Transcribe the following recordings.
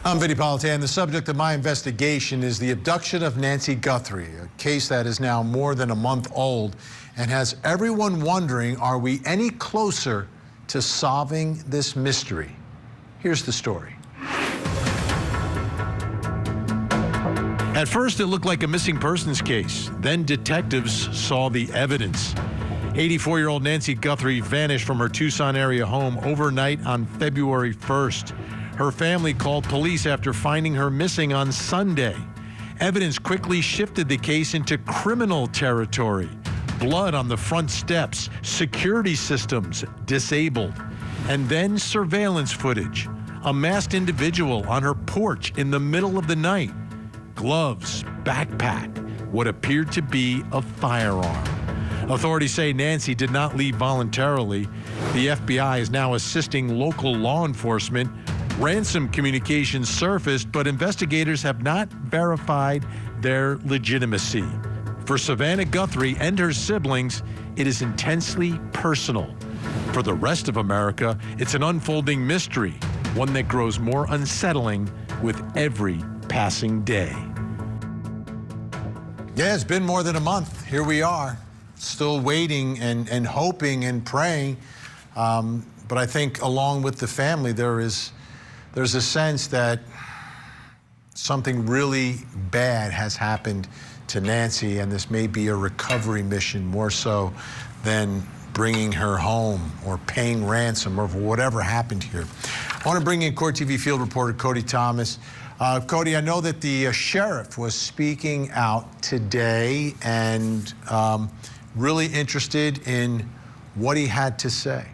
I'm Vinnie Politan. The subject of my investigation is the abduction of Nancy Guthrie, a case that is now more than a month old and has everyone wondering, are we any closer to solving this mystery? Here's the story. At first, it looked like a missing persons case. Then detectives saw the evidence. 84-year-old Nancy Guthrie vanished from her Tucson area home overnight on February 1st. Her family called police after finding her missing on Sunday. Evidence quickly shifted the case into criminal territory. Blood on the front steps, security systems disabled, and then surveillance footage. A masked individual on her porch in the middle of the night. Gloves, backpack, what appeared to be a firearm. Authorities say Nancy did not leave voluntarily. The FBI is now assisting local law enforcement. Ransom communications surfaced, but investigators have not verified their legitimacy. For Savannah Guthrie and her siblings, it is intensely personal. For the rest of America, it's an unfolding mystery, one that grows more unsettling with every passing day. Yeah, it's been more than a month. Here we are, still waiting and hoping and praying. But I think along with the family, there's a sense that something really bad has happened to Nancy, and this may be a recovery mission more so than bringing her home or paying ransom or whatever happened here. I want to bring in Court TV field reporter Cody Thomas. Cody, I know that the sheriff was speaking out today and really interested in what he had to say.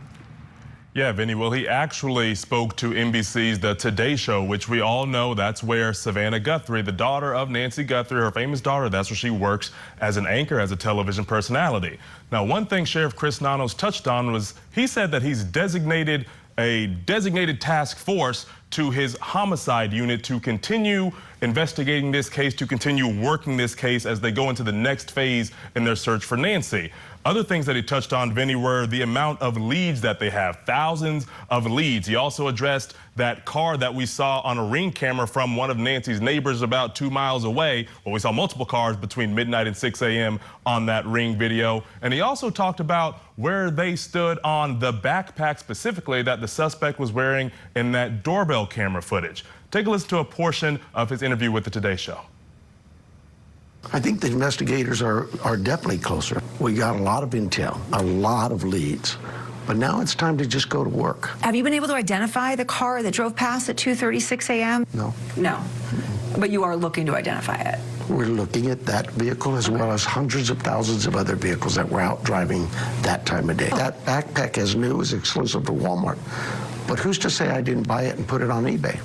Yeah, Vinny, well, he actually spoke to NBC's The Today Show, which we all know that's where Savannah Guthrie, the daughter of Nancy Guthrie, her famous daughter, that's where she works as an anchor, as a television personality. Now, one thing Sheriff Chris Nanos touched on was he said that he's designated a designated task force to his homicide unit to continue investigating this case, to continue working this case as they go into the next phase in their search for Nancy. Other things that he touched on, Vinny, were the amount of leads that they have, thousands of leads. He also addressed that car that we saw on a Ring camera from one of Nancy's neighbors about 2 miles away. Well, we saw multiple cars between midnight and 6 a.m. on that Ring video. And he also talked about where they stood on the backpack specifically that the suspect was wearing in that doorbell camera footage. Take a listen to a portion of his interview with the Today Show. I think the investigators are definitely closer. We got a lot of intel, a lot of leads, but now it's time to just go to work. Have you been able to identify the car that drove past at 2:36 a.m.? No. No. But you are looking to identify it? We're looking at that vehicle as well as hundreds of thousands of other vehicles that were out driving that time of day. That backpack, as new, is exclusive to Walmart. But who's to say I didn't buy it and put it on eBay?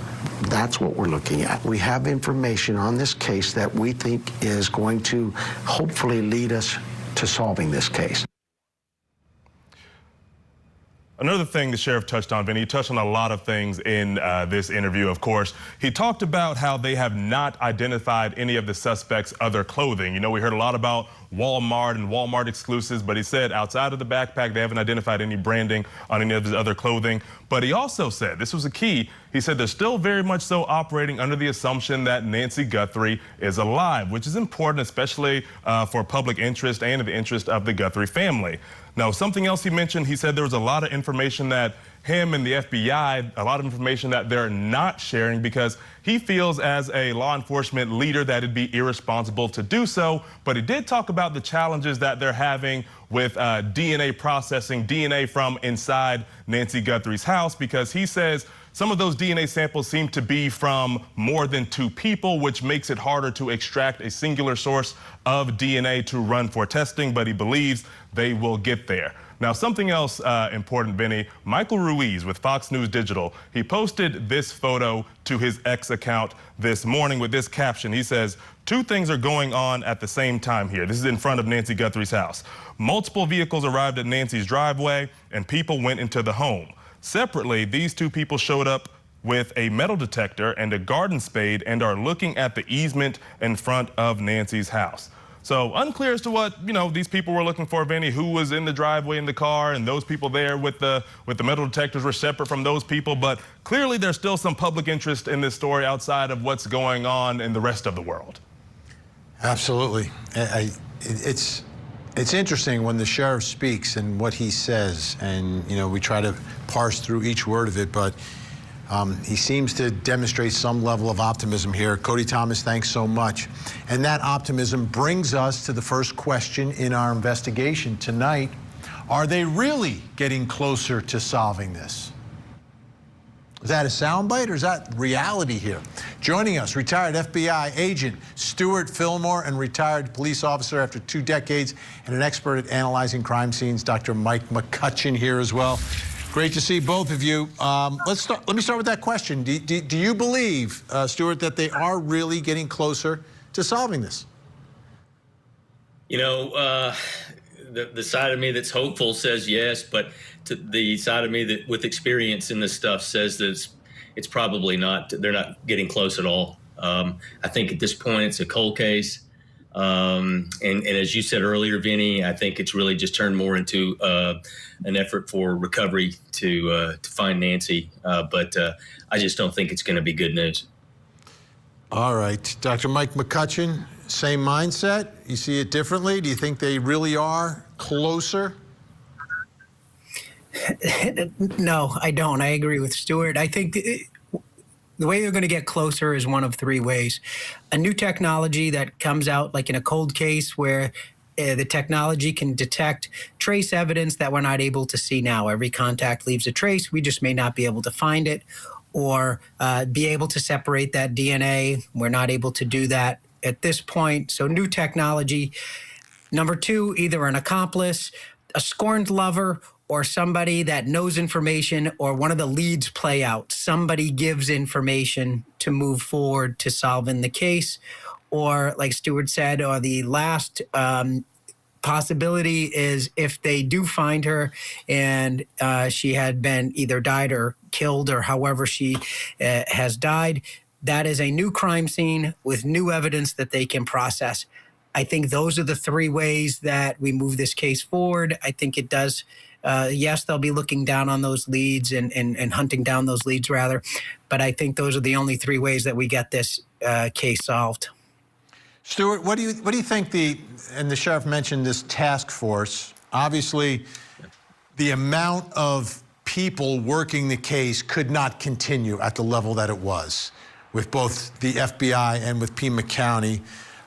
That's what we're looking at. We have information on this case that we think is going to hopefully lead us to solving this case. Another thing the sheriff touched on, Vinny, he touched on a lot of things in this interview, of course. He talked about how they have not identified any of the suspects' other clothing. You know, we heard a lot about Walmart and Walmart exclusives, but he said outside of the backpack, they haven't identified any branding on any of his other clothing. But he also said, this was a key, he said they're still very much so operating under the assumption that Nancy Guthrie is alive, which is important, especially for public interest and in the interest of the Guthrie family. Now, something else he mentioned, he said there was a lot of information that him and the FBI, a lot of information that they're not sharing because he feels as a law enforcement leader that it'd be irresponsible to do so. But he did talk about the challenges that they're having with DNA processing, DNA from inside Nancy Guthrie's house, because he says some of those DNA samples seem to be from more than 2 people, which makes it harder to extract a singular source of DNA to run for testing, but he believes they will get there. Now, something else important, Vinny, Michael Ruiz with Fox News Digital, he posted this photo to his X account this morning with this caption. He says, 2 things are going on at the same time here. This is in front of Nancy Guthrie's house. Multiple vehicles arrived at Nancy's driveway and people went into the home. Separately, these 2 people showed up with a metal detector and a garden spade and are looking at the easement in front of Nancy's house. So unclear as to what, these people were looking for, Vinny, who was in the driveway in the car, and those people there with the metal detectors were separate from those people. But clearly there's still some public interest in this story outside of what's going on in the rest of the world. Absolutely. It's interesting when the sheriff speaks and what he says, and we try to parse through each word of it, but he seems to demonstrate some level of optimism here. Cody Thomas, thanks so much. And that optimism brings us to the first question in our investigation tonight. Are they really getting closer to solving this? Is that a soundbite or is that reality here? Joining us, retired FBI agent Stuart Fillmore and retired police officer after 2 decades and an expert at analyzing crime scenes, Dr. Mike McCutcheon here as well. Great to see both of you. Let me start with that question. Do you believe, Stuart, that they are really getting closer to solving this? The side of me that's hopeful says yes, but the side of me that with experience in this stuff says that it's probably not. They're not getting close at all. I think at this point it's a cold case. And as you said earlier, Vinny, I think it's really just turned more into an effort for recovery to find Nancy. But I just don't think it's going to be good news. All right. Dr. Mike McCutcheon, same mindset? You see it differently? Do you think they really are closer? No, I don't. I agree with Stuart. I think the way they're going to get closer is one of 3 ways. A new technology that comes out, like in a cold case, where the technology can detect trace evidence that we're not able to see now. Every contact leaves a trace. We just may not be able to find it, or be able to separate that DNA. We're not able to do that at this point. So new technology. Number 2, either an accomplice, a scorned lover, or somebody that knows information, or one of the leads play out. Somebody gives information to move forward to solving the case. Or, like Stuart said, or the last possibility is if they do find her and she had been either died or killed, or however she has died, that is a new crime scene with new evidence that they can process. I think those are the 3 ways that we move this case forward. I think it does. Yes, they'll be looking down on those leads and hunting down those leads, rather. But I think those are the only 3 ways that we get this case solved. Stuart, what do you think and the sheriff mentioned this task force. Obviously, the amount of people working the case could not continue at the level that it was with both the FBI and with Pima County.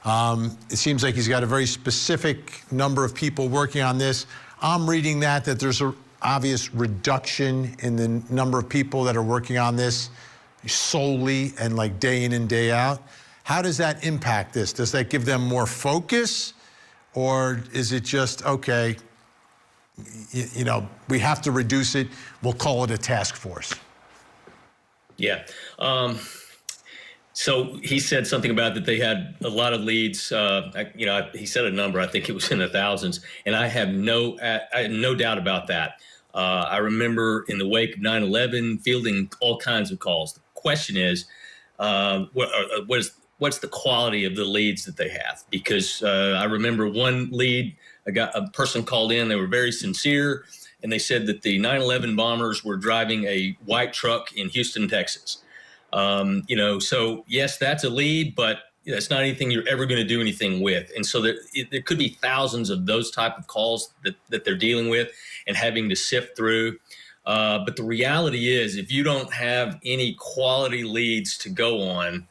It seems like he's got a very specific number of people working on this. I'm reading that there's an obvious reduction in the number of people that are working on this solely and like day in and day out. How does that impact this? Does that give them more focus, or is it just, okay, we have to reduce it, we'll call it a task force? Yeah. So he said something about that they had a lot of leads. He said a number, I think it was in the thousands, and I have no doubt about that. I remember in the wake of 9/11 fielding all kinds of calls. The question is, what's the quality of the leads that they have? Because I remember one lead, a person called in, they were very sincere, and they said that the 9/11 bombers were driving a white truck in Houston, Texas. So yes, that's a lead, but it's not anything you're ever going to do anything with. And so there could be thousands of those type of calls that they're dealing with and having to sift through. But the reality is, if you don't have any quality leads to go on,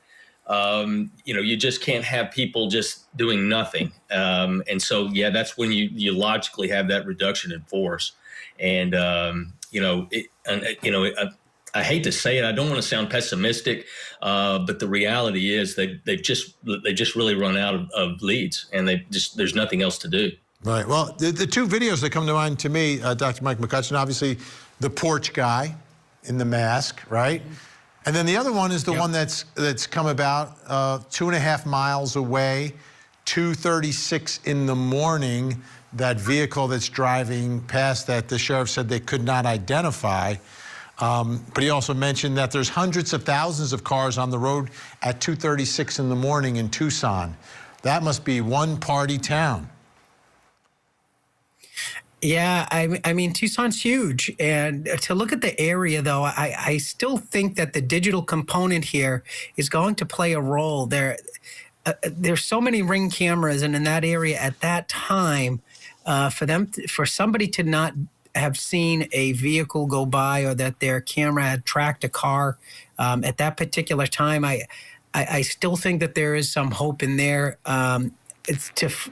you just can't have people just doing nothing. And so, yeah, that's when you logically have that reduction in force. And, I hate to say it, I don't want to sound pessimistic, but the reality is they've just really run out of leads, and there's nothing else to do. Right. Well, the 2 videos that come to mind to me, Dr. Mike McCutcheon, obviously the porch guy in the mask, right? And then the other one is the one that's come about 2.5 miles away, 2:36 in the morning, that vehicle that's driving past that the sheriff said they could not identify. But he also mentioned that there's hundreds of thousands of cars on the road at 2:36 in the morning in Tucson. That must be one-party town. Yeah, I mean, Tucson's huge. And to look at the area, though, I still think that the digital component here is going to play a role. There's so many Ring cameras, and in that area at that time, for somebody to not have seen a vehicle go by or that their camera had tracked a car at that particular time, I still think that there is some hope in there. It's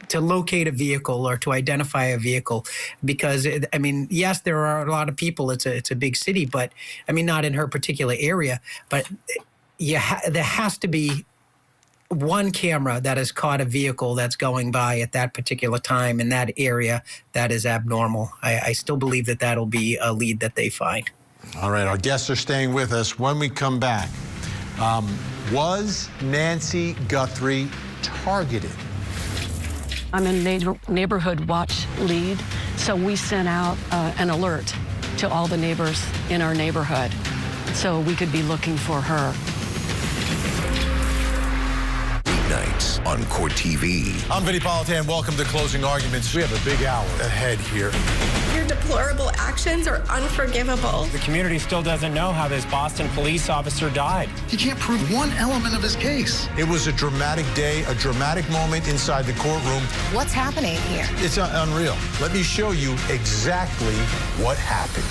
to locate a vehicle or to identify a vehicle, because I mean, yes, there are a lot of people. It's a big city, but I mean, not in her particular area. But there has to be one camera that has caught a vehicle that's going by at that particular time in that area that is abnormal. I still believe that that'll be a lead that they find. All right, our guests are staying with us. When we come back, was Nancy Guthrie targeted? I'm a neighborhood watch lead, so we sent out an alert to all the neighbors in our neighborhood so we could be looking for her. Weeknights on Court TV. I'm Vinnie Politan. Welcome to Closing Arguments. We have a big hour ahead here. Your deplorable actions are unforgivable. The community still doesn't know how this Boston police officer died. He can't prove one element of his case. It was a dramatic day, a dramatic moment inside the courtroom. What's happening here? It's unreal. Let me show you exactly what happened.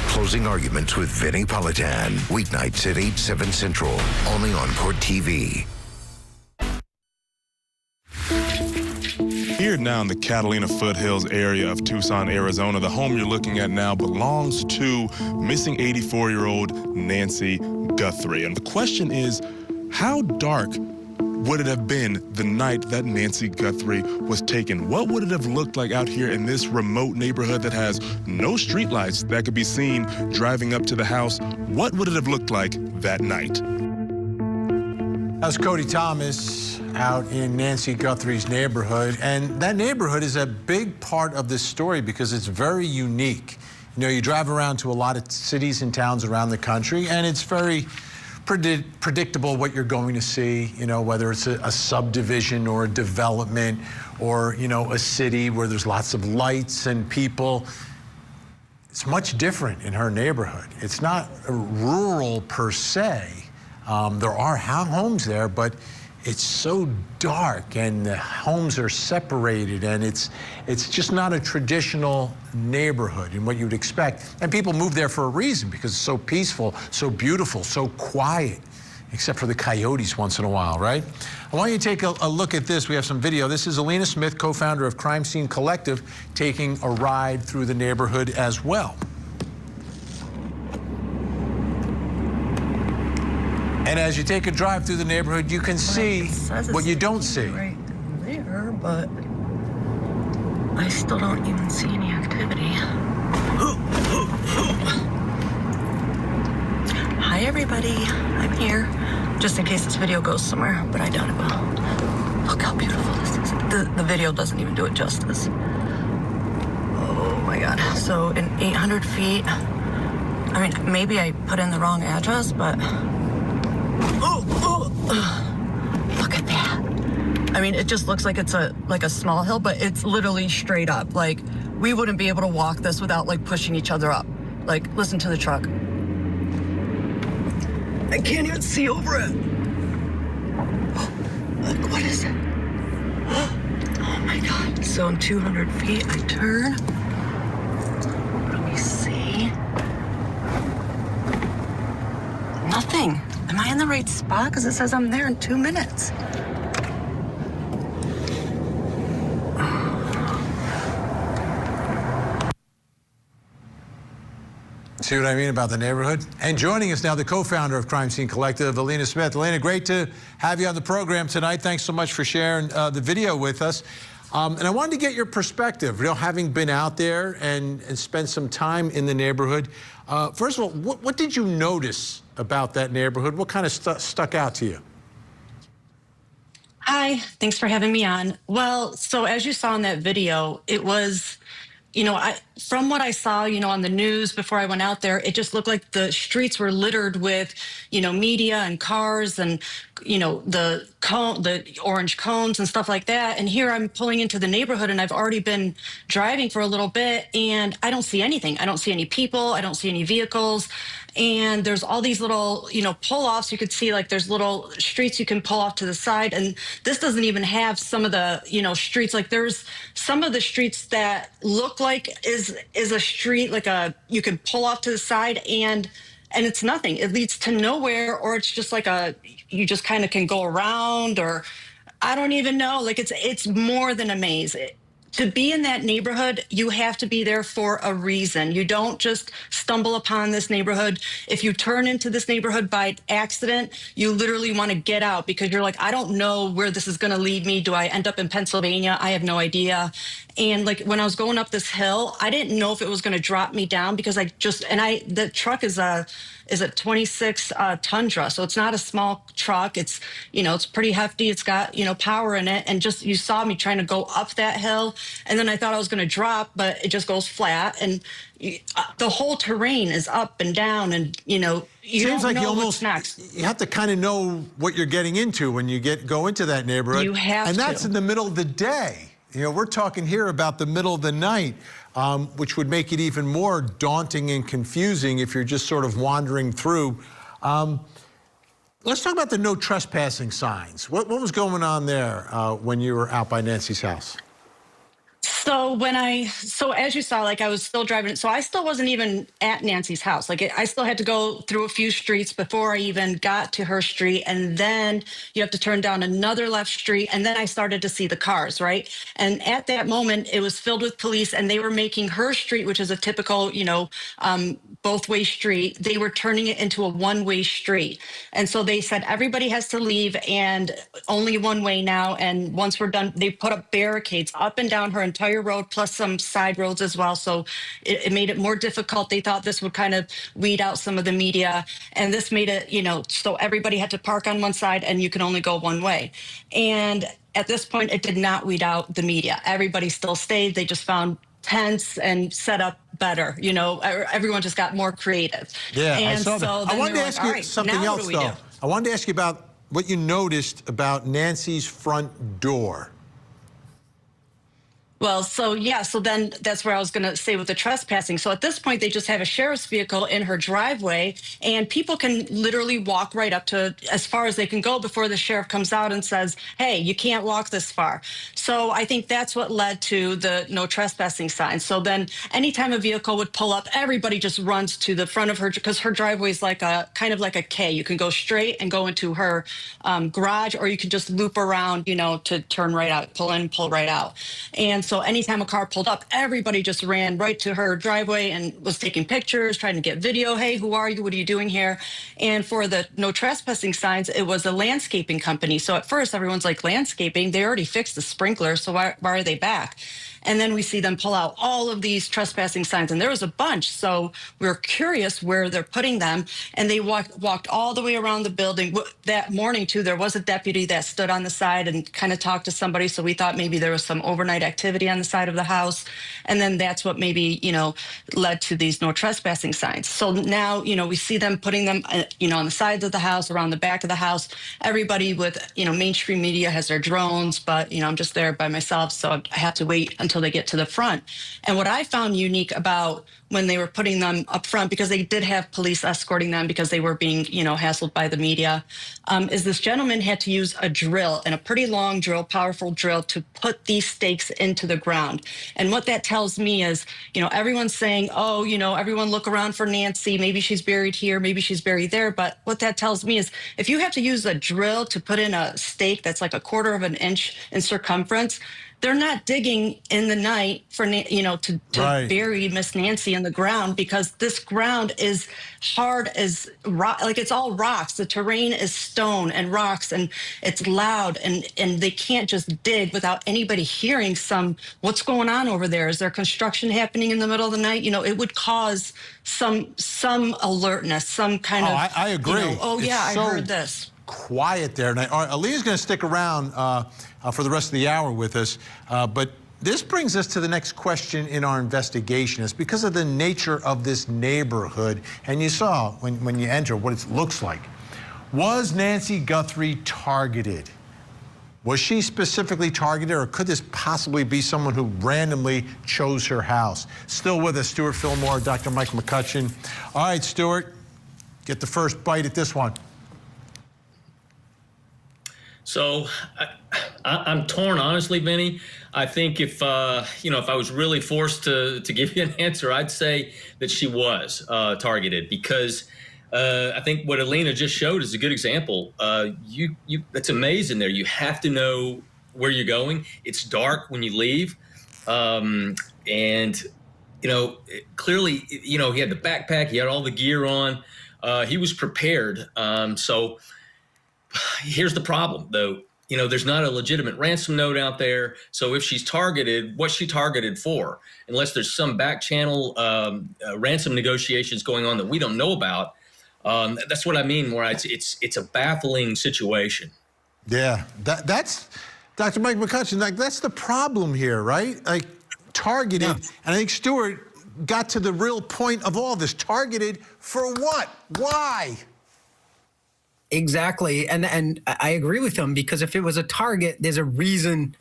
Closing Arguments with Vinnie Politan. Weeknights at 8, 7 Central. Only on Court TV. Here now in the Catalina foothills area of Tucson, Arizona, the home you're looking at now belongs to missing 84-year-old Nancy Guthrie. And the question is, how dark would it have been the night that Nancy Guthrie was taken? What would it have looked like out here in this remote neighborhood that has no streetlights that could be seen driving up to the house? What would it have looked like that night? That's Cody Thomas out in Nancy Guthrie's neighborhood. And that neighborhood is a big part of this story because it's very unique. You know, you drive around to a lot of cities and towns around the country, and it's very predictable what you're going to see, you know, whether it's a subdivision or a development or, you know, a city where there's lots of lights and people. It's much different in her neighborhood. It's not rural per se. There are homes there, but it's so dark and the homes are separated, and it's just not a traditional neighborhood in what you'd expect. And people move there for a reason, because it's so peaceful, so beautiful, so quiet, except for the coyotes once in a while, right? I want you to take a look at this. We have some video. This is Alina Smith, co-founder of Crime Scene Collective, taking a ride through the neighborhood as well. And as you take a drive through the neighborhood, you can see what you don't see. Right there, but I still don't even see any activity. Hi, everybody. I'm here, just in case this video goes somewhere, but I doubt it will. Look how beautiful this is. The video doesn't even do it justice. Oh my God. So in 800 feet, I mean, maybe I put in the wrong address, but look at that. I mean, it just looks like it's like a small hill, but it's literally straight up. Like, we wouldn't be able to walk this without like pushing each other up. Like, listen to the truck. I can't even see over it. Look, what is it? Oh my God. So in 200 feet, I turn. What do we see? Nothing. Am I in the right spot? Because it says I'm there in 2 minutes. See what I mean about the neighborhood? And joining us now, the co-founder of Crime Scene Collective, Alina Smith. Alina, great to have you on the program tonight. Thanks so much for sharing the video with us. And I wanted to get your perspective, you know, having been out there and spent some time in the neighborhood. First of all, what did you notice about that neighborhood? What kind of stuck out to you? Hi, thanks for having me on. Well, so as you saw in that video, it was, you know, from what I saw, you know, on the news before I went out there, it just looked like the streets were littered with, you know, media and cars and, you know, the the orange cones and stuff like that. And here I'm pulling into the neighborhood, and I've already been driving for a little bit, and I don't see anything. I don't see any people. I don't see any vehicles. And there's all these little, pull-offs. You could see like there's little streets you can pull off to the side. And this doesn't even have some of the, streets. Like there's some of the streets that look like is a street, like you can pull off to the side, and it's nothing. It leads to nowhere, or it's just like you just kind of can go around, or I don't even know. Like it's more than a maze. To be in that neighborhood, you have to be there for a reason. You don't just stumble upon this neighborhood. If you turn into this neighborhood by accident, you literally want to get out because you're like, I don't know where this is going to lead me. Do I end up in Pennsylvania? I have no idea. And like when I was going up this hill, I didn't know if it was going to drop me down because the truck is a 26 Tundra. So it's not a small truck. It's, it's pretty hefty. It's got, power in it. And you saw me trying to go up that hill. And then I thought I was going to drop, but it just goes flat. And the whole terrain is up and down. And, you Seems don't like know you what's next. You have to kind of know what you're getting into when you go into that neighborhood. You have and to. That's in the middle of the day. We're talking here about the middle of the night, which would make it even more daunting and confusing if you're just sort of wandering through. Let's talk about the no trespassing signs. What was going on there when you were out by Nancy's house? So as you saw, like I was still driving, so I still wasn't even at Nancy's house. Like I still had to go through a few streets before I even got to her street. And then you have to turn down another left street. And then I started to see the cars, right? And at that moment, it was filled with police, and they were making her street, which is a typical, both-way street. They were turning it into a one-way street. And so they said, everybody has to leave and only one way now. And once we're done, they put up barricades up and down her entire road, plus some side roads as well. So it made it more difficult. They thought this would kind of weed out some of the media. And this made it, so everybody had to park on one side and you can only go one way. And at this point, it did not weed out the media. Everybody still stayed. They just found tents and set up better. Everyone just got more creative. Yeah, and I saw that. I wanted to ask you something else, though. I wanted to ask you about what you noticed about Nancy's front door. Well, so then that's where I was going to say with the trespassing. So at this point, they just have a sheriff's vehicle in her driveway, and people can literally walk right up to as far as they can go before the sheriff comes out and says, hey, you can't walk this far. So I think that's what led to the no trespassing sign. So then anytime a vehicle would pull up, everybody just runs to the front of her, because her driveway is like kind of like a K. You can go straight and go into her garage, or you can just loop around, to turn right out, pull in, pull right out. And so anytime a car pulled up, everybody just ran right to her driveway and was taking pictures, trying to get video. Hey, who are you? What are you doing here? And for the no trespassing signs, it was a landscaping company. So at first, everyone's like, landscaping? They already fixed the sprinkler, so why are they back? And then we see them pull out all of these trespassing signs, and there was a bunch. So we were curious where they're putting them. And they walked all the way around the building. That morning, too, there was a deputy that stood on the side and kind of talked to somebody. So we thought maybe there was some overnight activity on the side of the house. And then that's what maybe, led to these no trespassing signs. So now, we see them putting them, on the sides of the house, around the back of the house. Everybody with, mainstream media has their drones, but, I'm just there by myself. So I have to wait until they get to the front. And what I found unique about when they were putting them up front, because they did have police escorting them because they were being, hassled by the media, is this gentleman had to use a drill, and a pretty long drill, powerful drill, to put these stakes into the ground. And what that tells me is, everyone's saying, oh, everyone look around for Nancy. Maybe she's buried here. Maybe she's buried there. But what that tells me is if you have to use a drill to put in a stake that's like 1/4 of an inch in circumference, they're not digging in the night for, to Right. bury Miss Nancy in the ground, because this ground is hard as rock. Like it's all rocks. The terrain is stone and rocks, and it's loud, and they can't just dig without anybody hearing what's going on over there. Is there construction happening in the middle of the night? It would cause some alertness, some kind of. I agree. I heard this. Quiet there. And Aaliyah's going to stick around for the rest of the hour with us. But this brings us to the next question in our investigation. It's because of the nature of this neighborhood. And you saw when you enter what it looks like. Was Nancy Guthrie targeted? Was she specifically targeted, or could this possibly be someone who randomly chose her house? Still with us, Stuart Fillmore, Dr. Mike McCutcheon. All right, Stuart, get the first bite at this one. So I'm torn, honestly, Vinny. I think if if I was really forced to give you an answer, I'd say that she was targeted, because I think what Alina just showed is a good example. That's amazing there. You have to know where you're going. It's dark when you leave. And, clearly, he had the backpack, he had all the gear on. He was prepared. So here's the problem, though. There's not a legitimate ransom note out there. So if she's targeted, what's she targeted for? Unless there's some back channel ransom negotiations going on that we don't know about. That's what I mean, where it's a baffling situation. Yeah, that's Dr. Mike McCutcheon. Like, that's the problem here, right? Like, targeted, yeah. And I think Stuart got to the real point of all this. Targeted for what? Why? Exactly, and I agree with him, because if it was a target, there's a reason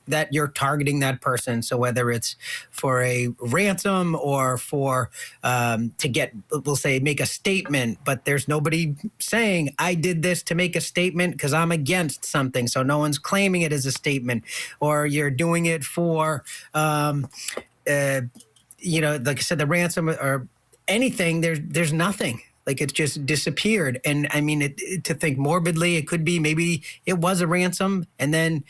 that you're targeting that person. So whether it's for a ransom or for to get, we'll say, make a statement, but there's nobody saying I did this to make a statement because I'm against something. So no one's claiming it as a statement, or you're doing it for, like I said, the ransom or anything. There's nothing. Like, it's just disappeared. And I mean, to think morbidly, it could be maybe it was a ransom, and then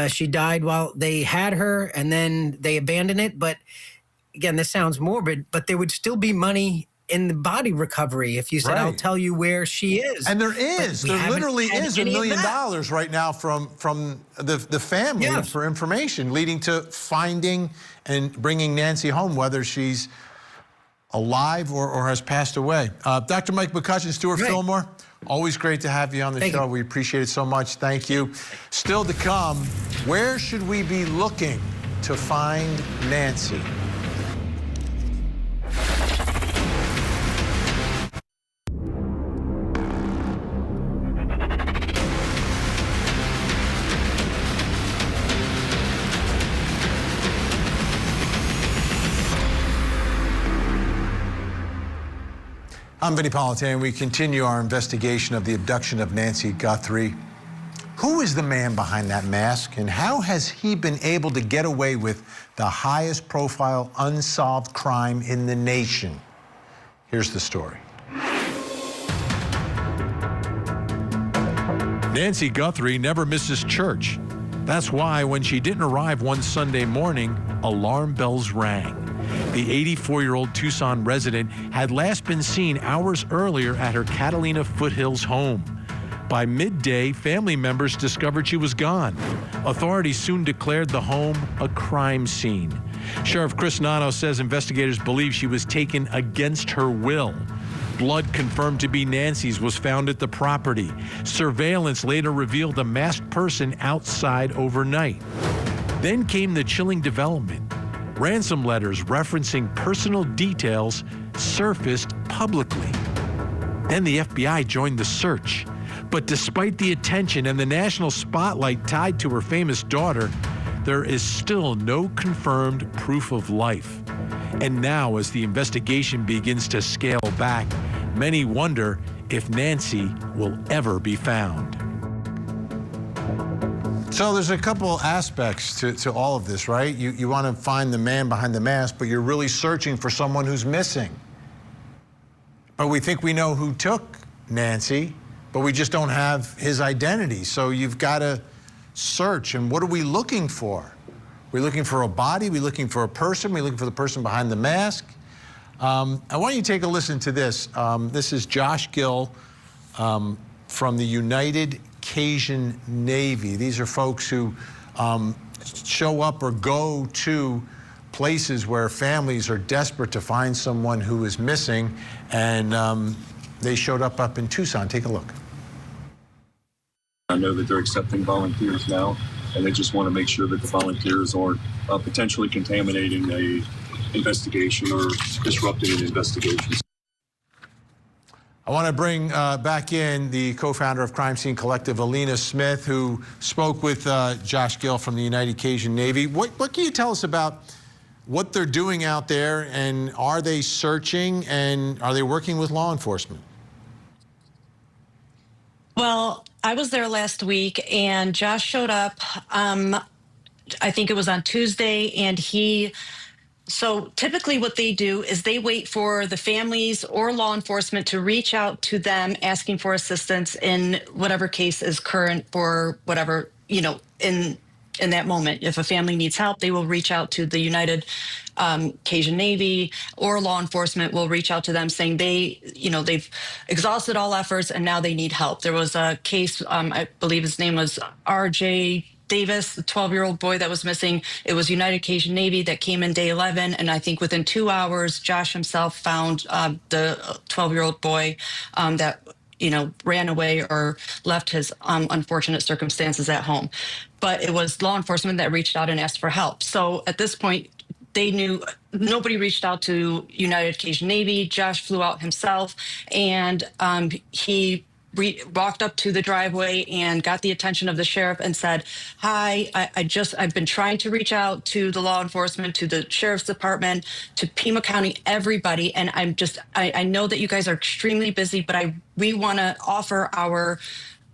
she died while they had her, and then they abandoned it. But again, this sounds morbid, but there would still be money in the body recovery if you said, right, I'll tell you where she is. And there is. There literally is $1 million right now from the family, yes, for information, leading to finding and bringing Nancy home, whether she's alive or has passed away. Dr. Mike McCutcheon, Stuart Fillmore, always great to have you on the show. We appreciate it so much. Thank you. Still to come, where should we be looking to find Nancy? I'm Vinnie Politan, and we continue our investigation of the abduction of Nancy Guthrie. Who is the man behind that mask, and how has he been able to get away with the highest profile unsolved crime in the nation? Here's the story. Nancy Guthrie never misses church. That's why when she didn't arrive one Sunday morning, alarm bells rang. The 84-year-old Tucson resident had last been seen hours earlier at her Catalina Foothills home. By midday, family members discovered she was gone. Authorities soon declared the home a crime scene. Sheriff Chris Nano says investigators believe she was taken against her will. Blood confirmed to be Nancy's was found at the property. Surveillance later revealed a masked person outside overnight. Then came the chilling development. Ransom letters referencing personal details surfaced publicly. Then the FBI joined the search. But despite the attention and the national spotlight tied to her famous daughter, there is still no confirmed proof of life. And now, as the investigation begins to scale back, many wonder if Nancy will ever be found. So there's a couple aspects to all of this, right? You want to find the man behind the mask, but you're really searching for someone who's missing. But we think we know who took Nancy, but we just don't have his identity. So you've got to search. And what are we looking for? We're looking for a body. We're looking for a person. We're looking for the person behind the mask. I want you to take a listen to this. This is Josh Gill from the United Cajun Navy. These are folks who show up or go to places where families are desperate to find someone who is missing, and they showed up in Tucson. Take a look. I know that they're accepting volunteers now, and they just want to make sure that the volunteers aren't potentially contaminating a investigation or disrupting an investigation. I want to bring back in the co-founder of Crime Scene Collective, Alina Smith, who spoke with Josh Gill from the United Cajun Navy. What can you tell us about what they're doing out there, and are they searching, and are they working with law enforcement? Well, I was there last week, and Josh showed up, I think it was on Tuesday, and so typically what they do is they wait for the families or law enforcement to reach out to them asking for assistance in whatever case is current for whatever, in that moment. If a family needs help, they will reach out to the United Cajun Navy, or law enforcement will reach out to them saying they've exhausted all efforts and now they need help. There was a case, I believe his name was R.J. Davis, the 12-year-old boy that was missing. It was United Cajun Navy that came in day 11, and I think within 2 hours, Josh himself found the 12-year-old boy that ran away or left his unfortunate circumstances at home. But it was law enforcement that reached out and asked for help. So at this point, they knew nobody reached out to United Cajun Navy. Josh flew out himself, and he walked up to the driveway and got the attention of the sheriff and said, "Hi, I've been trying to reach out to the law enforcement, to the sheriff's department, to Pima County, everybody. And I know that you guys are extremely busy, but we want to offer our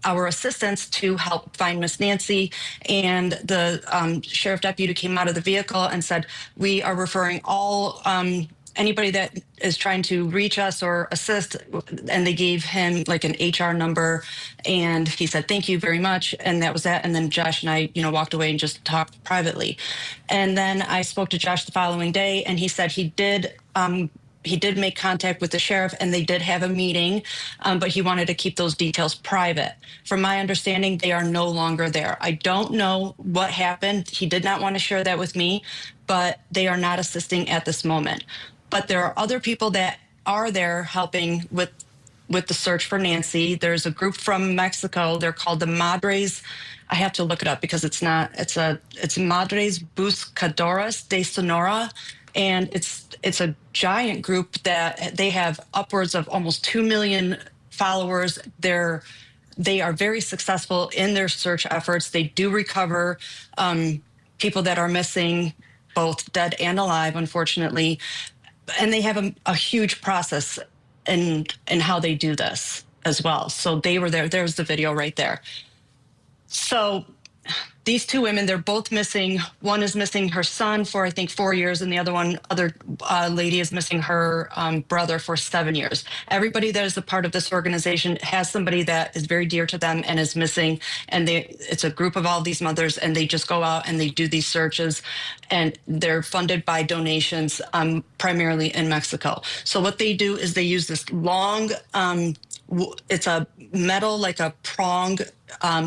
assistance to help find Miss Nancy." And the sheriff deputy came out of the vehicle and said, "We are referring all anybody that is trying to reach us or assist," and they gave him like an HR number, and he said, "Thank you very much," and that was that. And then Josh and I, walked away and just talked privately. And then I spoke to Josh the following day, and he said he did make contact with the sheriff, and they did have a meeting, but he wanted to keep those details private. From my understanding, they are no longer there. I don't know what happened. He did not want to share that with me, but they are not assisting at this moment. But there are other people that are there helping with the search for Nancy. There's a group from Mexico. They're called the Madres. I have to look it up because it's Madres Buscadoras de Sonora. And it's a giant group that they have upwards of almost 2 million followers. They are very successful in their search efforts. They do recover people that are missing, both dead and alive, unfortunately. And they have a huge process in how they do this as well. So they were there. There's the video right there. So these two women, they're both missing. One is missing her son for, I think, 4 years, and the other lady is missing her brother for 7 years. Everybody that is a part of this organization has somebody that is very dear to them and is missing, and it's a group of all these mothers, and they just go out and they do these searches, and they're funded by donations, primarily in Mexico. So what they do is they use this long, it's a metal, like a prong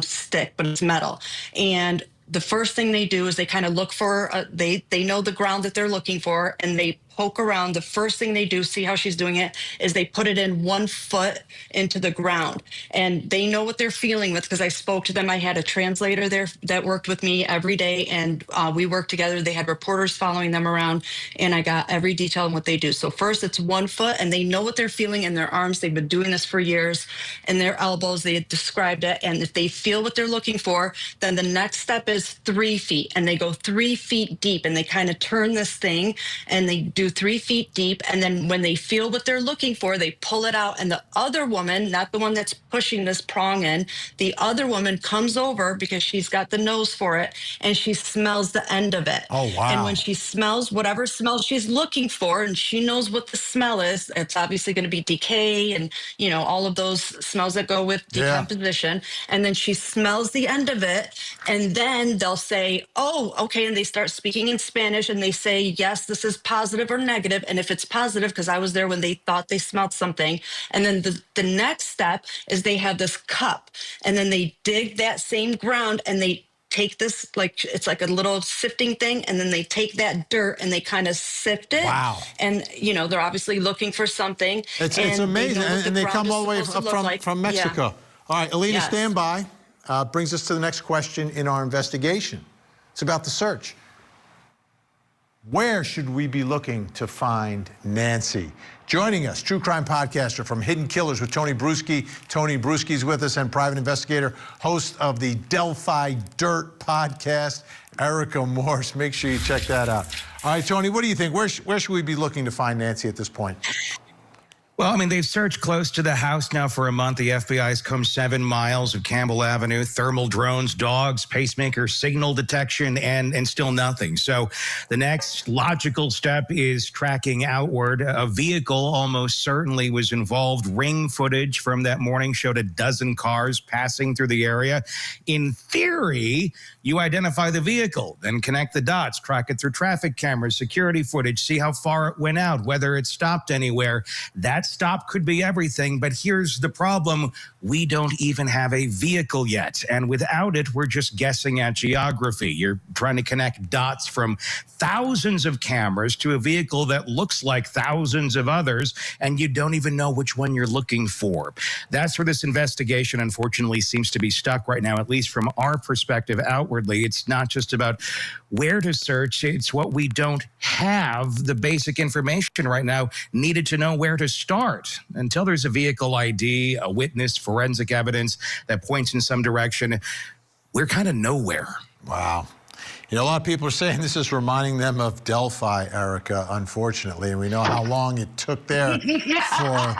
stick, but it's metal. And the first thing they do is they kind of look for, they know the ground that they're looking for, and they poke around. The first thing they do, see how she's doing it, is they put it in 1 foot into the ground. And they know what they're feeling with, because I spoke to them. I had a translator there that worked with me every day, and we worked together. They had reporters following them around, and I got every detail on what they do. So first it's 1 foot, and they know what they're feeling in their arms. They've been doing this for years. In their elbows, they described it. And if they feel what they're looking for, then the next step is 3 feet, and they go 3 feet deep, and they kind of turn this thing, and they do 3 feet deep. And then when they feel what they're looking for, they pull it out. And the other woman, not the one that's pushing this prong in, the other woman comes over, because she's got the nose for it, and she smells the end of it. Oh, wow. And when she smells whatever smell she's looking for, and she knows what the smell is, it's obviously going to be decay and, all of those smells that go with decomposition. Yeah. And then she smells the end of it, and then they'll say, "Oh, okay." And they start speaking in Spanish, and they say, "Yes, this is positive or negative." And if it's positive, because I was there when they thought they smelled something. And then the next step is they have this cup, and then they dig that same ground, and they take this, it's like a little sifting thing, and then they take that dirt and they kind of sift it. Wow. And, they're obviously looking for something. It's amazing. And they come all the way from Mexico. Yeah. All right, Alina, Yes. stand by. Brings us to the next question in our investigation. It's about the search. Where should we be looking to find Nancy? Joining us, true crime podcaster from Hidden Killers with Tony Bruschi. Tony Bruschi's with us, and private investigator, host of the Delphi Dirt podcast, Erica Morse. Make sure you check that out. All right, Tony, what do you think? Where should we be looking to find Nancy at this point? Well, I mean, they've searched close to the house now for a month. The FBI's come 7 miles of Campbell Avenue, thermal drones, dogs, pacemaker, signal detection, and still nothing. So the next logical step is tracking outward. A vehicle almost certainly was involved. Ring footage from that morning showed a dozen cars passing through the area. In theory, you identify the vehicle, then connect the dots, track it through traffic cameras, security footage, see how far it went out, whether it stopped anywhere. That stop could be everything, but here's the problem. We don't even have a vehicle yet, and without it, we're just guessing at geography. You're trying to connect dots from thousands of cameras to a vehicle that looks like thousands of others, and you don't even know which one you're looking for. That's where this investigation, unfortunately, seems to be stuck right now, at least from our perspective outwardly. It's not just about where to search, it's what we don't have, the basic information right now needed to know where to start. Until there's a vehicle ID, a witness, forensic evidence that points in some direction, we're kind of nowhere. Wow. You know, a lot of people are saying this is reminding them of Delphi, Erica, unfortunately, and we know how long it took there for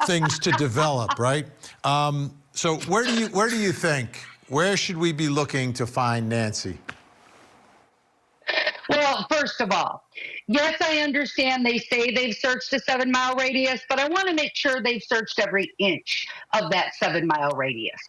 things to develop, right? So where do you think, where should we be looking to find Nancy? Well, first of all, yes, I understand they say they've searched a 7-mile radius, but I want to make sure they've searched every inch of that 7-mile radius.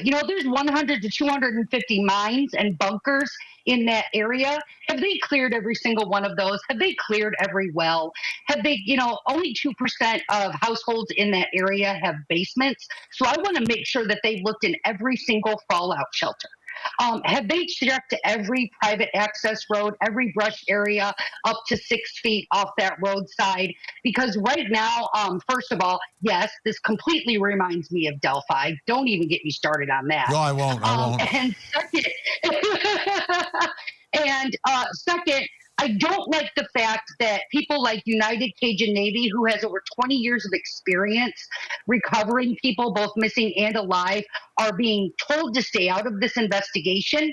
You know, there's 100 to 250 mines and bunkers in that area. Have they cleared every single one of those? Have they cleared every well? Have they, you know, only 2% of households in that area have basements. So I want to make sure that they've looked in every single fallout shelter. Have they checked every private access road, every brush area up to 6 feet off that roadside? Because right now, first of all, yes, this completely reminds me of Delphi. Don't even get me started on that. No, I won't. And second, I don't like the fact that people like United Cajun Navy, who has over 20 years of experience recovering people, both missing and alive, are being told to stay out of this investigation.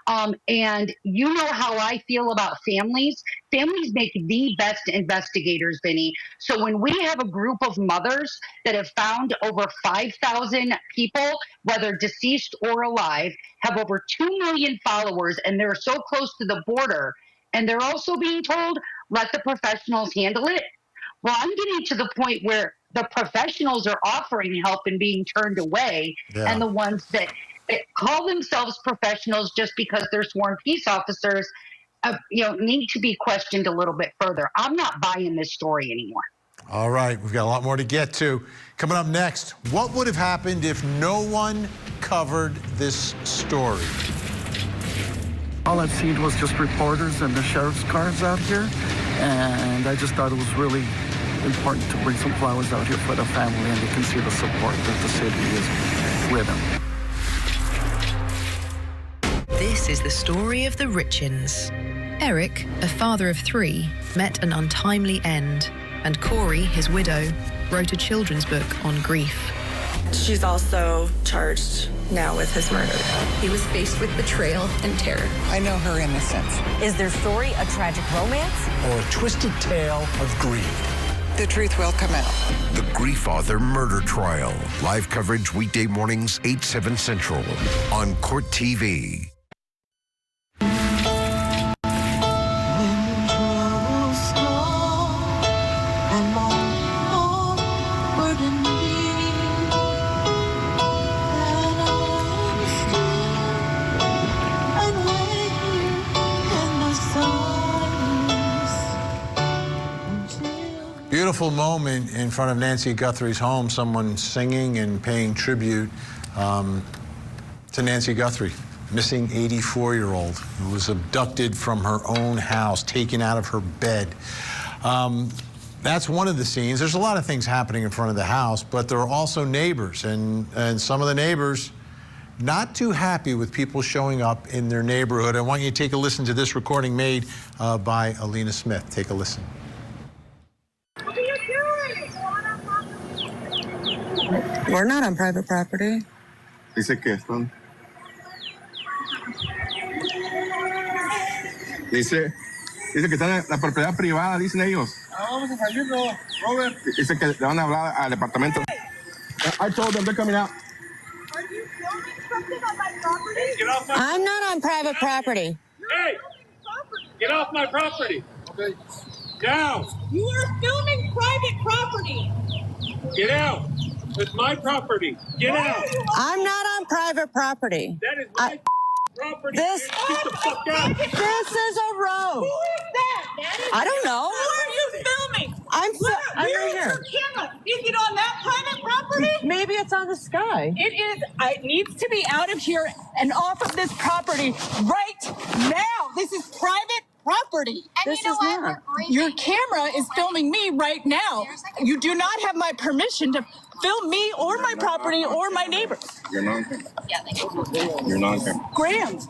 And you know how I feel about families. Families make the best investigators, Vinnie. So when we have a group of mothers that have found over 5,000 people, whether deceased or alive, have over 2 million followers, and they're so close to the border, and they're also being told, let the professionals handle it. Well, I'm getting to the point where the professionals are offering help and being turned away, and the ones that call themselves professionals just because they're sworn peace officers, need to be questioned a little bit further. I'm not buying this story anymore. All right, we've got a lot more to get to. Coming up next, what would have happened if no one covered this story? All I've seen was just reporters and the sheriff's cars out here, and I just thought it was really important to bring some flowers out here for the family, and they can see the support that the city is with them. This is the story of the Richins. Eric, a father of 3, met an untimely end, and Corey, his widow, wrote a children's book on grief. She's also charged now with his murder. He was faced with betrayal and terror. I know her innocence. Is their story a tragic romance? Or a twisted tale of grief? The truth will come out. The Grief Author Murder Trial. Live coverage weekday mornings, 8, 7 Central on Court TV. Beautiful moment in front of Nancy Guthrie's home, someone singing and paying tribute to Nancy Guthrie, missing 84-year-old who was abducted from her own house, taken out of her bed. That's one of the scenes. There's a lot of things happening in front of the house, but there are also neighbors, and some of the neighbors not too happy with people showing up in their neighborhood. I want you to take a listen to this recording made by Alina Smith. Take a listen. What are you doing? We're not on private property. Dice que están. Dice que están en la propiedad privada, dicen ellos. Vamos a salirlo, Robert. Dice que le van a hablar al departamento. I told them they're coming out. Are you filming something on my property? Get off my property. I'm not on private property. Hey! Get off my property. Okay. Down. You are filming private property. Get out. It's my property. Get out. I'm not on private property. That is my property. This is a road. Who is that? I don't know. Who are you filming? I'm right Where is here. your camera? Is it on that private property? Maybe it's on the sky. It is. It needs to be out of here and off of this property right now. This is private property. And this you know is what? not. We're Your camera is filming me right now. You do not have my permission to film me or my property or my neighbors. You're non-camera. Yeah, thank you. You're non-camera. Graham,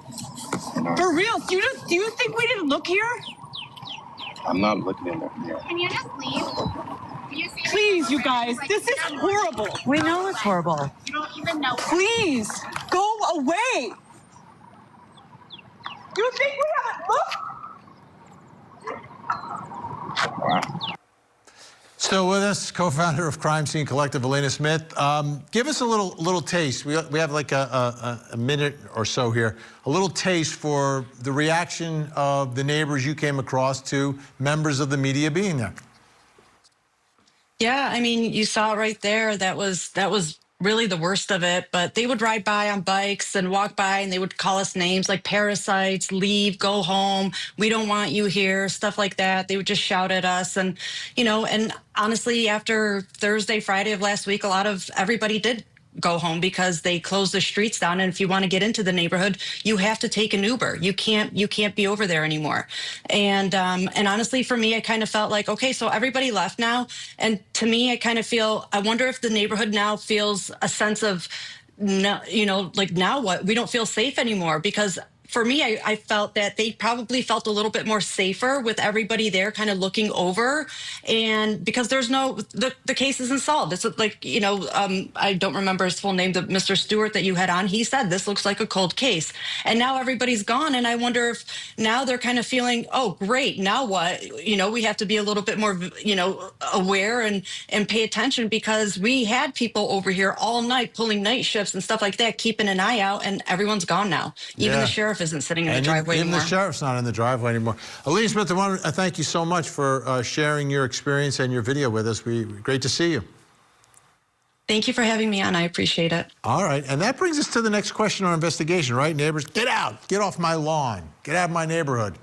for real, do you think we didn't look here? I'm not looking in there. Can you just leave? You see Please, you guys, this is horrible. We know it's horrible. You don't even know. Please, go away. You think we haven't looked? Still with us, co-founder of Crime Scene Collective, Alina Smith. Give us a little taste. We have like a minute or so here. A little taste for the reaction of the neighbors you came across to members of the media being there. Yeah, I mean, you saw it right there. That was really the worst of it. But they would ride by on bikes and walk by, and they would call us names like parasites, leave, go home, we don't want you here, stuff like that. They would just shout at us. And, and honestly, after Thursday, Friday of last week, everybody did go home because they closed the streets down. And if you want to get into the neighborhood, you have to take an Uber. You can't be over there anymore. And honestly, for me, I kind of felt like, okay, so everybody left now. And to me, I wonder if the neighborhood now feels a sense of, no, like now what? We don't feel safe anymore, because for me, I felt that they probably felt a little bit more safer with everybody there kind of looking over. And because the case isn't solved. It's like, I don't remember his full name, Mr. Stewart that you had on, he said, this looks like a cold case. And now everybody's gone. And I wonder if now they're kind of feeling, oh, great, now what? We have to be a little bit more, aware and pay attention, because we had people over here all night pulling night shifts and stuff like that, keeping an eye out, and everyone's gone now. Even the sheriff isn't sitting in the driveway anymore. Even the sheriff's not in the driveway anymore. Alina Smith, I want to thank you so much for sharing your experience and your video with us. Great to see you. Thank you for having me on. I appreciate it. All right, and that brings us to the next question on investigation, right? Neighbors, get out, get off my lawn, get out of my neighborhood.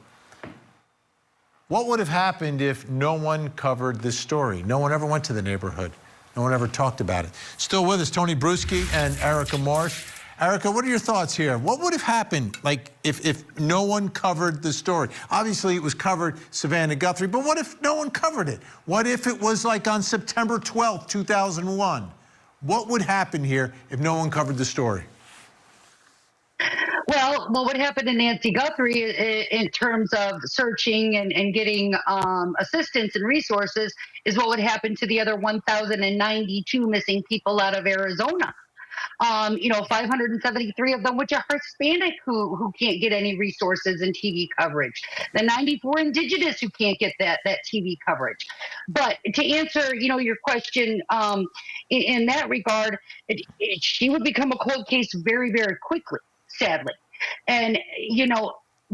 What would have happened if no one covered this story? No one ever went to the neighborhood. No one ever talked about it. Still with us, Tony Bruschi and Erica Marsh. Erica, what are your thoughts here? What would have happened, like, if no one covered the story? Obviously, it was covered, Savannah Guthrie, but what if no one covered it? What if it was like on September 12th, 2001? What would happen here if no one covered the story? Well, what happened to Nancy Guthrie in terms of searching and getting assistance and resources is what would happen to the other 1,092 missing people out of Arizona. 573 of them, which are Hispanic, who can't get any resources and TV coverage. The 94 indigenous who can't get that TV coverage. But to answer, your question in that regard, she would become a cold case very, very quickly, sadly. And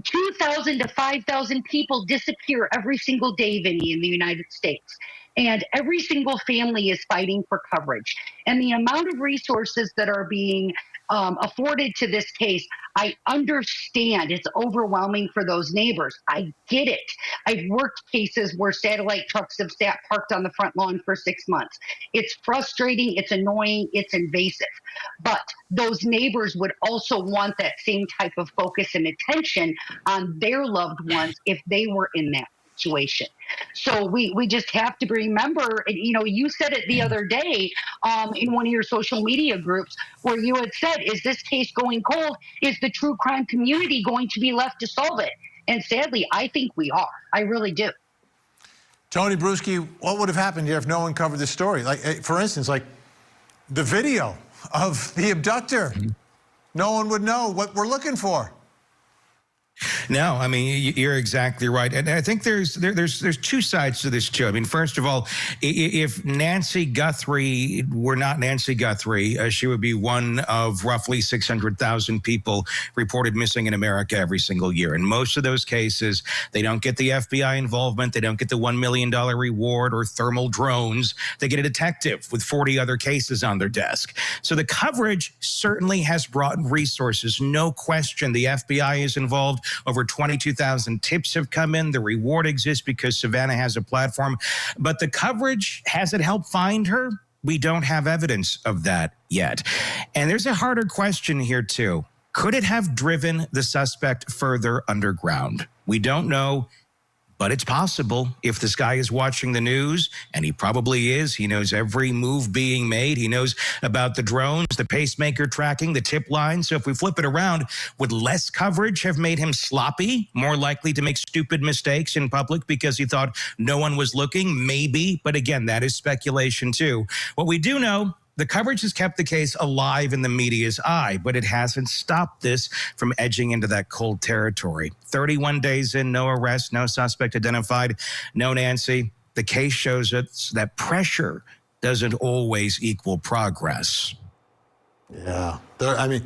2,000 to 5,000 people disappear every single day, Vinnie, in the United States. And every single family is fighting for coverage. And the amount of resources that are being afforded to this case, I understand it's overwhelming for those neighbors. I get it. I've worked cases where satellite trucks have sat parked on the front lawn for 6 months. It's frustrating, it's annoying, it's invasive. But those neighbors would also want that same type of focus and attention on their loved ones if they were in that situation. So we just have to remember, and, you know, you said it the other day in one of your social media groups where you had said, is this case going cold? Is the true crime community going to be left to solve it? And sadly, I think we are. I really do. Tony Bruschi, what would have happened here if no one covered this story? Like, for instance, like the video of the abductor. No one would know what we're looking for. No, I mean, you're exactly right. And I think there's two sides to this, too. I mean, first of all, if Nancy Guthrie were not Nancy Guthrie, she would be one of roughly 600,000 people reported missing in America every single year. And most of those cases, they don't get the FBI involvement. They don't get the $1 million reward or thermal drones. They get a detective with 40 other cases on their desk. So the coverage certainly has brought in resources. No question the FBI is involved. Over 22,000 tips have come in. The reward exists because Savannah has a platform. But the coverage, has it helped find her? We don't have evidence of that yet. And there's a harder question here, too. Could it have driven the suspect further underground? We don't know. But it's possible if this guy is watching the news, and he probably is. He knows every move being made. He knows about the drones, the pacemaker tracking, the tip line. So if we flip it around, would less coverage have made him sloppy, more likely to make stupid mistakes in public because he thought no one was looking? Maybe. But again, that is speculation too. What we do know, the coverage has kept the case alive in the media's eye, but it hasn't stopped this from edging into that cold territory. 31 days in, no arrest, no suspect identified, no Nancy. The case shows us that pressure doesn't always equal progress. Yeah, I mean,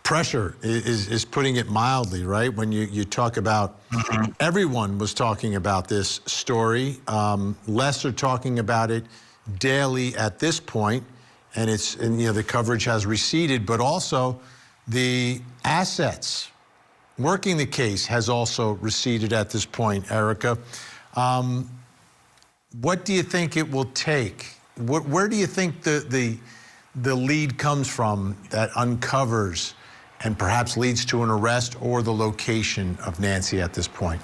pressure is putting it mildly, right? When you talk about, everyone was talking about this story. Less are talking about it daily at this point. And you know, the coverage has receded, but also the assets working the case has also receded at this point, Erica. What do you think it will take? Where do you think the lead comes from that uncovers and perhaps leads to an arrest or the location of Nancy at this point?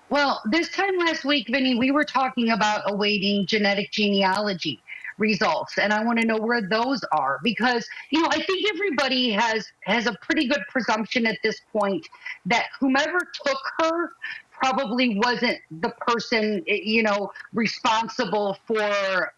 Well, this time last week, Vinnie, we were talking about awaiting genetic genealogy results, and I want to know where those are, because, you know, I think everybody has a pretty good presumption at this point that whomever took her probably wasn't the person, you know, responsible for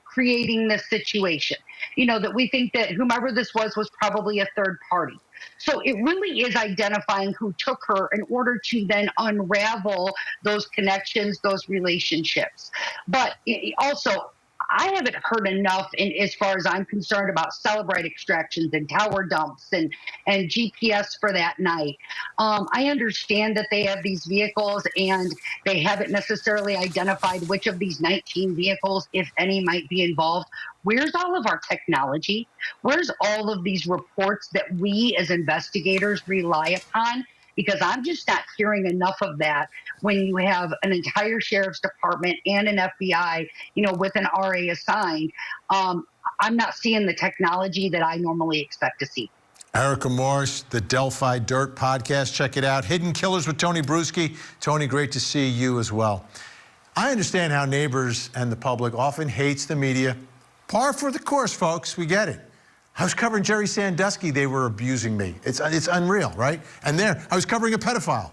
creating this situation. You know, that we think that whomever this was probably a third party. So it really is identifying who took her in order to then unravel those connections, those relationships. But also, I haven't heard enough, as far as I'm concerned, about Celebrite extractions and tower dumps and GPS for that night. I understand that they have these vehicles and they haven't necessarily identified which of these 19 vehicles, if any, might be involved. Where's all of our technology? Where's all of these reports that we as investigators rely upon? Because I'm just not hearing enough of that when you have an entire sheriff's department and an FBI, you know, with an RA assigned. I'm not seeing the technology that I normally expect to see. Erica Morris, the Delphi Dirt podcast. Check it out. Hidden Killers with Tony Bruschi. Tony, great to see you as well. I understand how neighbors and the public often hates the media. Par for the course, folks. We get it. I was covering Jerry Sandusky. They were abusing me. It's unreal, right? And there, I was covering a pedophile.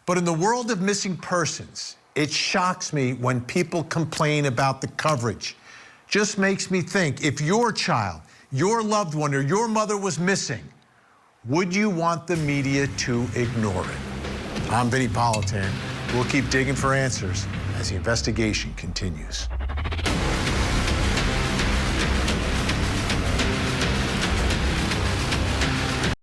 But in the world of missing persons, it shocks me when people complain about the coverage. Just makes me think, if your child, your loved one, or your mother was missing, would you want the media to ignore it? I'm Vinnie Politan. We'll keep digging for answers as the investigation continues.